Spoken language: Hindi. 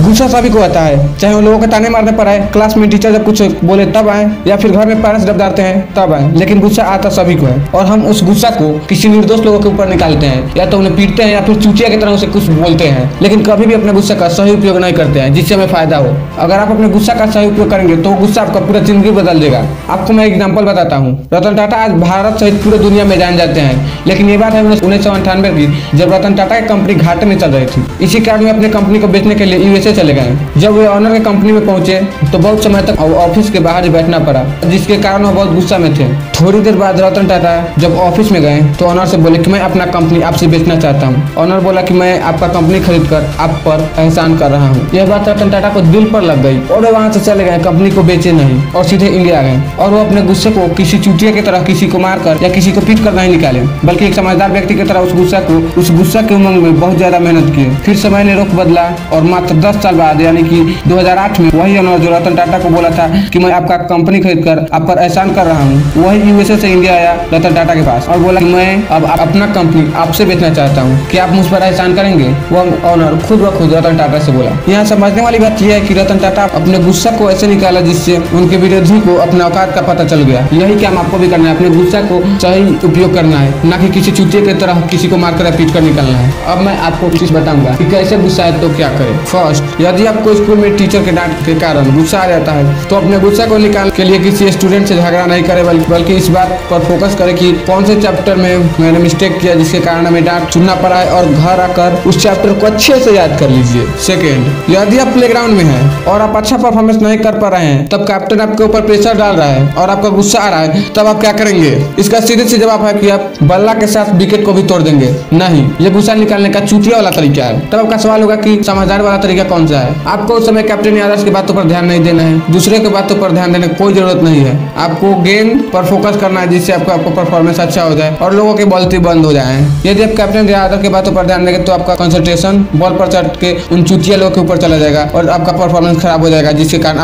गुस्सा सभी को आता है, चाहे उन लोगों के ताने मारने पर आए, क्लास में टीचर जब कुछ बोले तब आए, या फिर घर में पेरेंट्स जब डांटते हैं तब आए, लेकिन गुस्सा आता सभी को है। और हम उस गुस्सा को किसी निर्दोष लोगों के ऊपर निकालते हैं, या तो उन्हें पीटते हैं या फिर चूतिया की तरह उसे कुछ बोलते हैं, लेकिन कभी भी अपने गुस्से का सही उपयोग नहीं करते हैं जिससे हमें फायदा हो। अगर आप अपने गुस्सा का सही उपयोग करेंगे तो गुस्सा आपका पूरा जिंदगी बदल देगा। आपको मैं एग्जाम्पल बताता हूँ। रतन टाटा आज भारत सहित पूरे दुनिया में जान जाते हैं, लेकिन ये बात है 1998 की, जब रतन टाटा की कंपनी घाटे में चल रही थी। इसी कारण वे अपनी कंपनी को बेचने के लिए यूएसए चले गए। जब वे ऑनर की कंपनी में पहुंचे तो बहुत समय तक ऑफिस के बाहर ही बैठना पड़ा, जिसके कारण वो बहुत गुस्सा में थे। थोड़ी देर बाद रतन टाटा जब ऑफिस में गए तो ऑनर से बोले कि मैं अपना कंपनी आपसे बेचना चाहता हूँ। ऑनर बोला कि मैं आपका कंपनी खरीद कर आप पर एहसान कर रहा हूँ। यह बात रतन टाटा को दिल पर लग गई और वे वहाँ से चले गए, कंपनी को बेचे नहीं और सीधे इंडिया गए। और वो अपने गुस्से को किसी चूतिया की तरह किसी को मारकर या किसी को पीट कर नहीं निकाले, बल्कि एक समझदार व्यक्ति की तरह उस गुस्सा के उमंग में बहुत ज्यादा मेहनत किए। फिर समय ने रुख बदला और मात्र 10 साल बाद यानी कि 2008 में वही ऑनर जो रतन टाटा को बोला था कि मैं आपका कंपनी खरीद कर आप पर एहसान कर रहा हूँ, वही यूएसए से इंडिया आया रतन टाटा के पास और बोला कि मैं अब अपना कंपनी आपसे बेचना चाहता हूँ, कि आप मुझ पर एहसान करेंगे। वो ऑनर खुद ब खुद रतन टाटा से बोला। यहाँ समझने वाली बात यह है कि रतन टाटा अपने गुस्सा को ऐसे निकाला जिससे उनके विरोधी को अपने औकात का पता चल गया। यही काम आपको भी करना है, अपने गुस्सा को सही उपयोग करना है, ना कि किसी चूतिया की तरह किसी को मारकर पीट कर निकलना है। अब मैं आपको चीज बताऊंगा कि कैसे गुस्सा है तो क्या करें। फर्स्ट, यदि आपको स्कूल में टीचर के डांट के कारण गुस्सा आ जाता है तो अपने गुस्सा को निकालने के लिए किसी स्टूडेंट से झगड़ा नहीं करे, बल्कि इस बात पर फोकस करें कि कौन से चैप्टर में मैंने मिस्टेक किया जिसके कारण हमें डांट सुनना पड़ा है, और घर आकर उस चैप्टर को अच्छे से याद कर लीजिए। सेकेंड, यदि आप प्लेग्राउंड में हैं और आप अच्छा परफॉर्मेंस नहीं कर पा रहे हैं, तब कैप्टन आपके ऊपर प्रेशर डाल रहा है और आपका गुस्सा आ रहा है, तब आप क्या करेंगे? इसका सीधे से जवाब है कि आप बल्ला के साथ विकेट को भी तोड़ देंगे। नहीं, ये गुस्सा निकालने का चूतिया वाला तरीका है। तब आपका सवाल होगा कि समझदार वाला तरीका कौन सा है? आपको उस समय कैप्टन या आदर्श की बातों पर ध्यान नहीं देना है, दूसरे की बातों पर ध्यान देने की कोई जरूरत नहीं है। आपको गेम पर फोकस करना है जिससे आपका परफॉर्मेंस अच्छा हो जाए और लोगों की बॉलिंग बंद हो जाए। यदि आप कैप्टन या आदर्श की बातों पर ध्यान देंगे तो आपका कंसंट्रेशन बॉल पर चढ़ के उन चूतिया लोगों के ऊपर चला जाएगा और आपका परफॉर्मेंस खराब हो जाएगा, जिसके कारण